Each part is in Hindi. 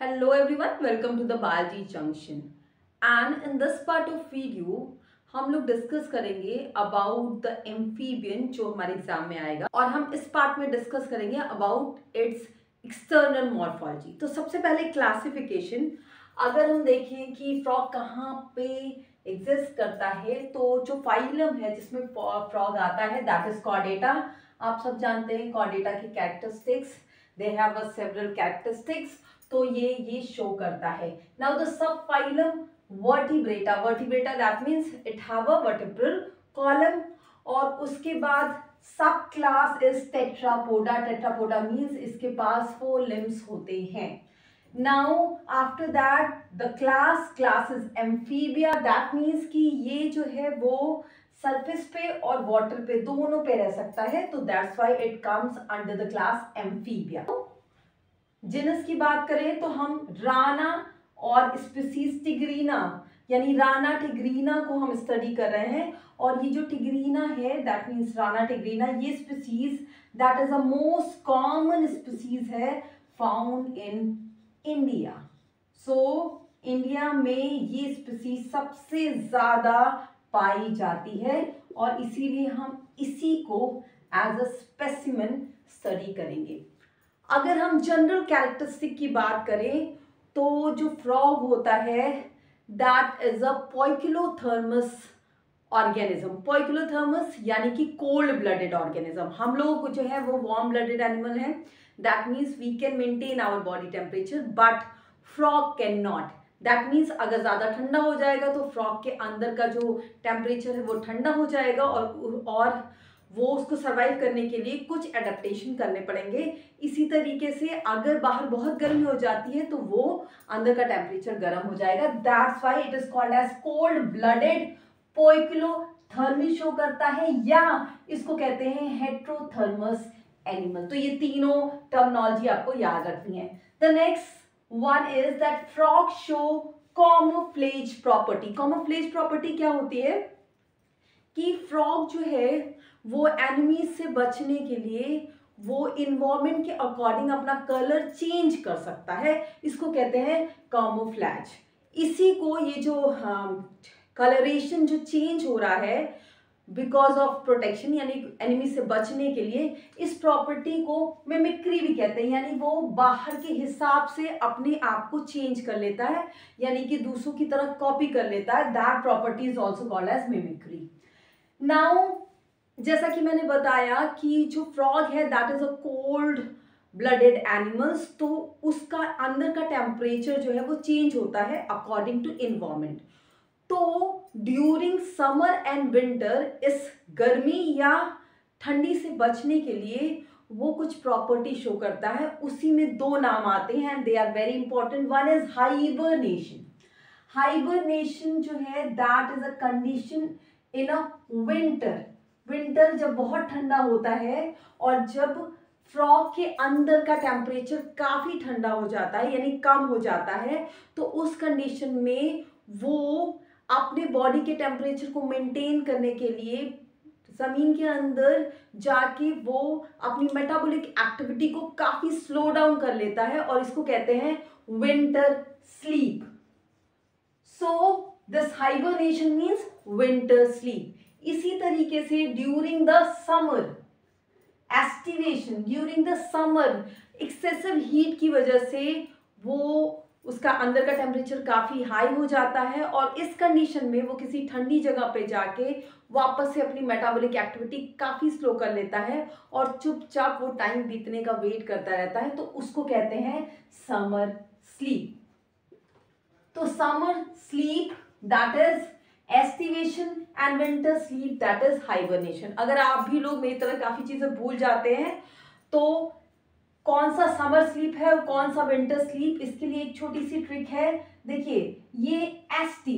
Hello everyone, welcome to the Biology Junction. And in this part of video हम लोग डिस्कस करेंगे अबाउट द एम्फीबियन जो हमारे एग्जाम में आएगा और हम इस पार्ट में डिस्कस करेंगे अबाउट इट्स एक्सटर्नल मॉर्फोलॉजी। तो सबसे पहले क्लासिफिकेशन, अगर हम देखें कि फ्रॉग कहाँ पे एग्जिस्ट करता है तो जो फाइलम है जिसमें फ्रॉग आता है दैट इज कॉर्डेटा। आप सब जानते हैं कॉर्डेटा की characteristics, they have a several characteristics, तो ये शो करता है। Now the sub phylum vertebrata, vertebrata that means it have a vertebral column. और उसके बाद सब class is Tetrapoda, Tetrapoda means इसके पास 4 लिम्स होते हैं। Now after that the class is amphibia, that means कि ये जो है वो सरफेस पे और वाटर पे दोनों पे रह सकता है, तो that's why it comes under the class amphibia. Genus की बात करें तो हम राना और स्पीसीज टिग्रीना, यानी राना टिग्रीना को हम स्टडी कर रहे हैं। और ये जो टिग्रीना है दैट मीन्स राना टिग्रीना, ये species that is the most common species है found in India. So India में ये स्पीसीज सबसे ज्यादा पाई जाती है और इसीलिए हम इसी को एज अ स्पेसिमेन स्टडी करेंगे। अगर हम जनरल कैरेक्टरिस्टिक की बात करें तो जो फ्रॉग होता है दैट इज अ पोइकिलोथर्मस ऑर्गेनिज्म। पोइकिलोथर्मस यानी कि कोल्ड ब्लडेड ऑर्गेनिज्म। हम लोगों को जो है वो वार्म ब्लडेड एनिमल है, that means we can maintain our body temperature but frog can not. That means अगर ज़्यादा ठंडा हो जाएगा तो फ्रॉग के अंदर का जो टेम्परेचर है वो ठंडा हो जाएगा और वो उसको सर्वाइव करने के लिए कुछ एडेप्टेशन करने पड़ेंगे। इसी तरीके से अगर बाहर बहुत गर्मी हो जाती है तो वो अंदर का टेम्परेचर गर्म हो जाएगा, that's why it is called as cold blooded poikilothermy show करता है, या इसको कहते हैं हेट्रोथर्मस एनिमल। तो ये तीनों टर्मिनोलॉजी आपको याद रखनी है। The next one is that frog show camouflage property. Camouflage property क्या होती है कि फ्रॉग जो है वो एनिमीज से बचने के लिए वो इन्वायरमेंट के अकॉर्डिंग अपना कलर चेंज कर सकता है, इसको कहते हैं कैमोफ्लेज। इसी को ये जो कलरेशन जो चेंज हो रहा है बिकॉज ऑफ प्रोटेक्शन यानी एनिमी से बचने के लिए, इस प्रॉपर्टी को मिमिक्री भी कहते हैं, यानी वो बाहर के हिसाब से अपने आप को चेंज कर लेता है, यानी कि दूसरों की तरह कॉपी कर लेता है। That property is also called as mimicry. Now जैसा कि मैंने बताया कि जो फ्रॉग है that is a cold blooded animals, तो उसका अंदर का टेम्परेचर जो है वो चेंज होता है अकॉर्डिंग टू इन्वायरमेंट। तो ड्यूरिंग समर एंड विंटर इस गर्मी या ठंडी से बचने के लिए वो कुछ प्रॉपर्टी शो करता है। उसी में 2 नाम आते हैं and they are very important. One is hibernation. Hibernation जो है that is a condition in a winter. Winter जब बहुत ठंडा होता है और जब फ्रॉग के अंदर का टेम्परेचर काफी ठंडा हो जाता है यानी कम हो जाता है, तो उस कंडीशन में वो अपने बॉडी के टेम्परेचर को मेंटेन करने के लिए जमीन के अंदर जाके वो अपनी मेटाबॉलिक एक्टिविटी को काफी स्लो डाउन कर लेता है और इसको कहते हैं winter sleep. So this hibernation means winter sleep. इसी तरीके से during the summer aestivation, during the summer excessive heat की वजह से वो उसका अंदर का टेम्परेचर काफ़ी हाई हो जाता है और इस कंडीशन में वो किसी ठंडी जगह पे जाके वापस से अपनी मेटाबॉलिक एक्टिविटी काफ़ी स्लो कर लेता है और चुपचाप वो टाइम बीतने का वेट करता रहता है, तो उसको कहते हैं समर स्लीप। तो summer sleep that is aestivation and winter sleep that is hibernation. अगर आप भी लोग मेरी तरह काफी चीजें भूल जाते हैं तो कौन सा समर स्लीप है और कौन सा विंटर स्लीप, इसके लिए एक छोटी सी ट्रिक है। देखिए ये अस्त,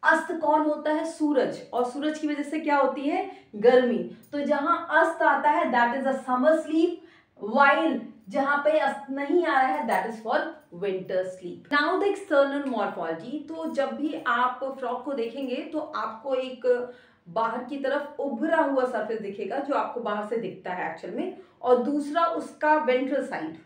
अस्त कौन होता है? सूरज, और सूरज की वजह से क्या होती है? गर्मी। तो जहां अस्त आता है that is a summer sleep, while जहां पे अस्त नहीं आ रहा है that is for winter sleep. Now the external morphology. तो जब भी आप फ्रॉग को देखेंगे तो आपको एक बाहर की तरफ उभरा हुआ सरफेस दिखेगा जो आपको बाहर से दिखता है एक्चुअल में, और दूसरा उसका वेंट्रल साइड,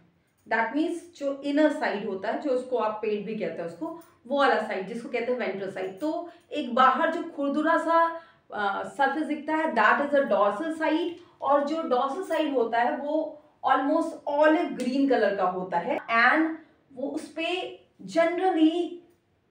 दैट मीन्स जो इनर साइड होता है, जो उसको आप पेट भी कहते हैं उसको, वो वाला साइड जिसको कहते हैं वेंट्रल साइड। तो एक बाहर जो खुरदुरा सा सरफेस दिखता है that is a dorsal side, और जो डॉर्सल साइड होता है वो ऑलमोस्ट ऑलिव ग्रीन कलर का होता है एंड वो उस पे जनरली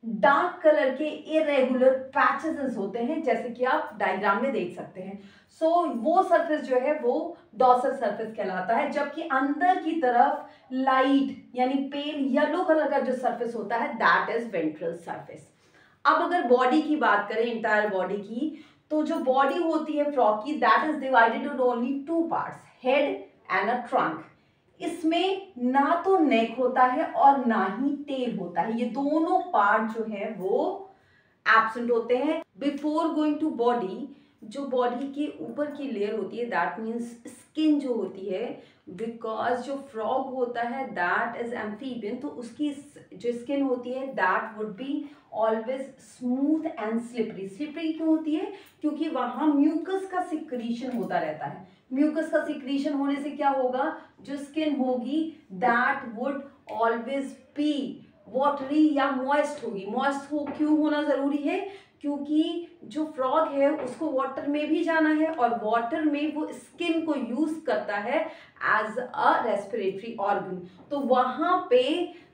डार्क कलर के इरेगुलर पैचेस होते हैं, जैसे कि आप डायग्राम में देख सकते हैं। सो वो सरफेस जो है वो डॉर्सल सरफेस कहलाता है, जबकि अंदर की तरफ लाइट यानी पेल येलो कलर का जो सरफेस होता है दैट इज वेंट्रल सरफेस। अब अगर बॉडी की बात करें, इंटायर बॉडी की, तो जो बॉडी होती है फ्रॉग की that is divided in only two parts, head and a trunk. इसमें ना तो नेक होता है और ना ही टेल होता है, ये दोनों पार्ट जो है वो एब्सेंट होते हैं। बिफोर गोइंग टू बॉडी, जो बॉडी के ऊपर की लेयर होती है दैट मीन्स स्किन जो होती है, बिकॉज जो फ्रॉग होता है दैट इज एम्फीबियन, तो उसकी जो स्किन होती है that would be always smooth and slippery. Slippery क्यों होती है? क्योंकि वहां म्यूकस का सिक्रीशन होता रहता है। म्यूकस का सिक्रीशन होने से क्या होगा, जो स्किन होगी that would always be watery या मॉइस्ट होगी। मॉइस्ट हो क्यों होना जरूरी है? क्योंकि जो फ्रॉग है उसको वाटर में भी जाना है और वाटर में वो स्किन को यूज करता है एज अ रेस्पिरेटरी ऑर्गन, तो वहां पे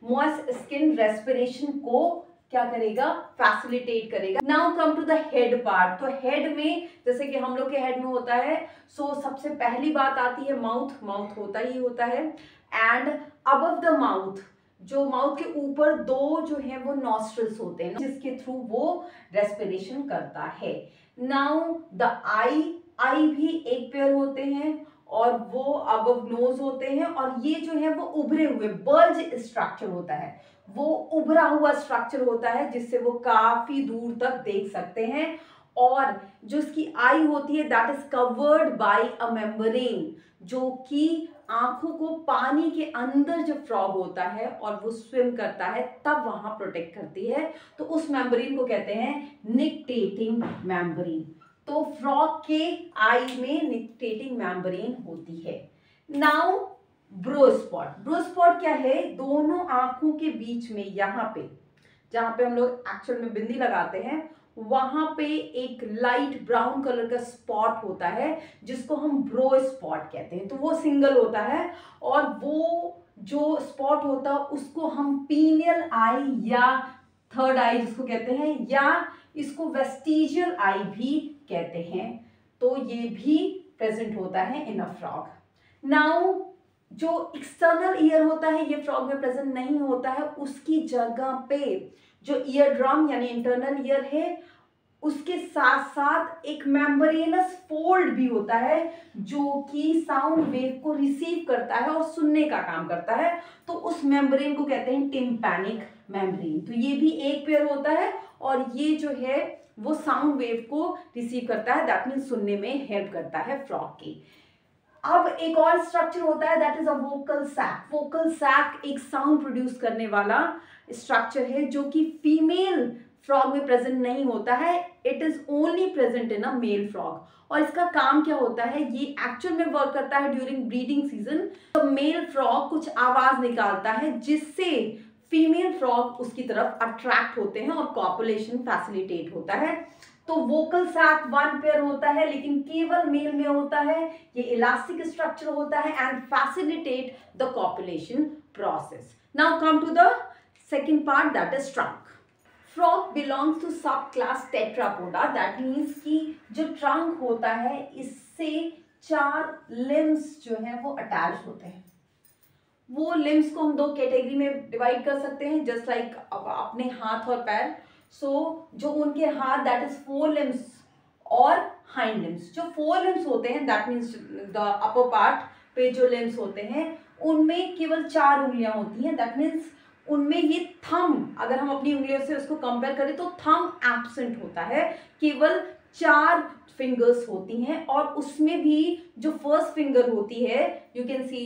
मॉइस्ट स्किन रेस्पिरेशन को क्या करेगा, फैसिलिटेट करेगा। Now come to the head part. तो हेड में जैसे कि हम लोग के हेड में होता है, सो सबसे पहली बात आती है माउथ। माउथ होता ही होता है एंड अबव द माउथ, जो माउथ के ऊपर दो जो है वो नॉस्ट्रल्स होते हैं जिसके थ्रू वो रेस्पिरेशन करता है। नाउ द आई भी एक पेयर होते हैं और वो अबव नोज होते हैं, और ये जो है वो उभरे हुए बल्ज स्ट्रक्चर होता है, वो उभरा हुआ स्ट्रक्चर होता है जिससे वो काफी दूर तक देख सकते हैं। और जो इसकी आई होती है that is covered by a membrane, जो कि आंखों को पानी के अंदर जब फ्रॉग होता है और वो स्विम करता है तब वहां प्रोटेक्ट करती है, तो उस मेम्ब्रेन को कहते हैं निक्टेटिंग मेम्ब्रेन। तो फ्रॉग के आई में निक्टेटिंग मेम्ब्रेन होती है। Now bro spot. Bro spot क्या है? दोनों आंखों के बीच में यहाँ पे जहां पे हम लोग एक्चुअल में बिंदी लगाते हैं वहां पे एक लाइट ब्राउन कलर का स्पॉट होता है जिसको हम ब्रो स्पॉट कहते हैं। तो वो सिंगल होता है और वो जो स्पॉट होता है उसको हम पीनियल आई या थर्ड आई जिसको कहते हैं, या इसको वेस्टिजियल आई भी कहते हैं, तो ये भी प्रेजेंट होता है इन अ फ्रॉग। नाउ जो एक्सटर्नल ईयर होता है ये फ्रॉग में प्रेजेंट नहीं होता है, उसकी जगह पे जो ईयर ड्रम यानी इंटरनल ईयर है उसके साथ साथ एक मेम्ब्रेनस फोल्ड भी होता है जो कि साउंड वेव को रिसीव करता है और सुनने का काम करता है, तो उस मेम्ब्रेन को कहते हैं टिम्पैनिक मेम्ब्रेन। तो ये भी एक पेयर होता है और ये जो है वो साउंड वेव को रिसीव करता है, दैट मीन्स सुनने में हेल्प करता है फ्रॉग की। अब एक और स्ट्रक्चर होता है that is a vocal sac. Vocal sac एक साउंड प्रोड्यूस करने वाला स्ट्रक्चर है जो कि फीमेल फ्रॉग में प्रेजेंट नहीं होता है, it is only present in a male frog. और इसका काम क्या होता है, ये एक्चुअल में वर्क करता है ड्यूरिंग ब्रीडिंग सीजन। तो मेल फ्रॉग कुछ आवाज निकालता है जिससे फीमेल फ्रॉग उसकी तरफ अट्रैक्ट होते हैं और कॉपुलेशन फैसिलिटेट होता है। तो वोकल सैक वन पेयर होता है लेकिन केवल मेल में होता है, ये इलास्टिक स्ट्रक्चर होता है and facilitate the copulation process. Now come to the second part that is trunk. Frog belongs to sub class Tetrapoda, that means कि जो ट्रंक होता है इससे 4 लिम्स जो है वो अटैच होते हैं। वो लिम्स को हम 2 कैटेगरी में डिवाइड कर सकते हैं जस्ट लाइक अपने हाथ और पैर। सो जो उनके हाथ दैट इज 4 लिम्स और हाइंड लिम्स। जो 4 लिम्स होते हैं that means the upper part पे जो लिम्स होते हैं उनमें केवल 4 उंगलियां होती हैं, दैट मीन्स उनमें ये थंब, अगर हम अपनी उंगलियों से उसको कंपेयर करें तो थंब एब्सेंट होता है, केवल 4 फिंगर्स होती हैं। और उसमें भी जो फर्स्ट फिंगर होती है you can see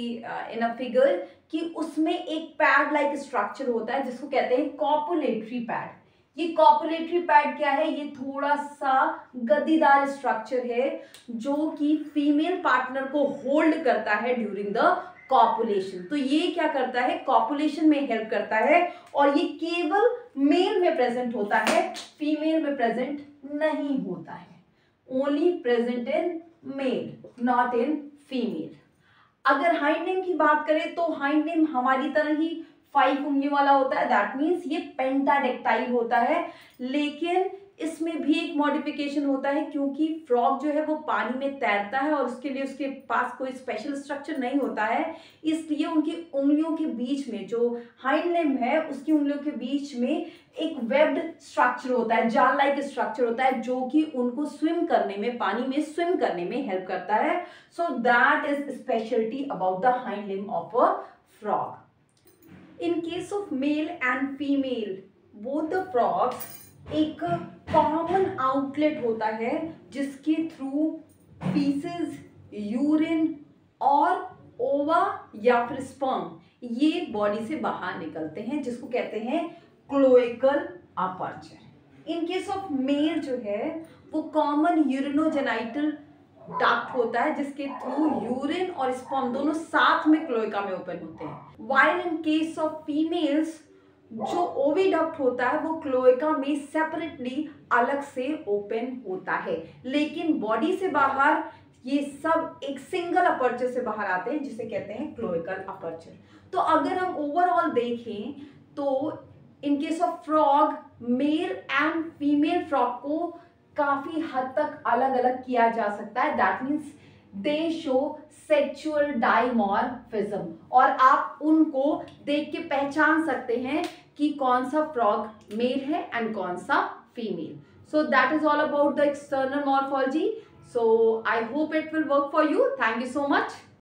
in a figure कि उसमें एक पैड लाइक स्ट्रक्चर होता है जिसको कहते हैं कॉपुलेटरी पैड। ये कॉपुलेटरी पैड क्या है, ये थोड़ा सा गद्दीदार स्ट्रक्चर है जो कि फीमेल पार्टनर को होल्ड करता है ड्यूरिंग द कॉपुलेशन। तो ये क्या करता है, कॉपुलेशन में हेल्प करता है, और ये केवल मेल में प्रेजेंट होता है, फीमेल में प्रेजेंट नहीं होता है। Only present in male, not in female. अगर हाइंड लिम्ब की बात करें तो हाइंड लिम्ब हमारी तरह ही 5 उंगलियों वाला होता है, दैट मीन्स ये पेंटाडेक्टाइल होता है। लेकिन इसमें भी एक मॉडिफिकेशन होता है, क्योंकि फ्रॉग जो है वो पानी में तैरता है और उसके लिए उसके पास कोई स्पेशल स्ट्रक्चर नहीं होता है, इसलिए उनकी उंगलियों के बीच में, जो हाइंड लिम्ब है उसकी उंगलियों के बीच में एक वेब्ड स्ट्रक्चर होता है, जाल लाइक स्ट्रक्चर होता है, जो कि उनको स्विम करने में, पानी में स्विम करने में हेल्प करता है। So that is speciality about the hind limb of a frog. In case of male and female both the frogs, एक कॉमन आउटलेट होता है जिसके थ्रू फीसेस, यूरिन और ओवा या फिर स्पर्म ये बॉडी से बाहर निकलते हैं, जिसको कहते हैं cloacal aperture. In case of male जो है वो कॉमन यूरिनोजेनाइटल डक्ट होता है, जिसके थ्रू यूरिन और स्पर्म दोनों साथ में क्लोएका में ओपन होते हैं। While in case of females, जो ओविडक्ट होता है वो क्लोएका में सेपरेटली अलग से ओपन होता है, लेकिन बॉडी से बाहर ये सब एक सिंगल अपर्चर से बाहर आते हैं, जिसे कहते हैं क्लोएकल अपर्चर। तो अगर हम ओवरऑल देखें तो in case of frog, male and female frog को काफी हद तक अलग अलग किया जा सकता है, that means they show sexual dimorphism, और आप उनको देख के पहचान सकते हैं कि कौन सा फ्रॉग मेल है एंड कौन सा female. So that is all about the external morphology. So I hope it will work for you. Thank you so much.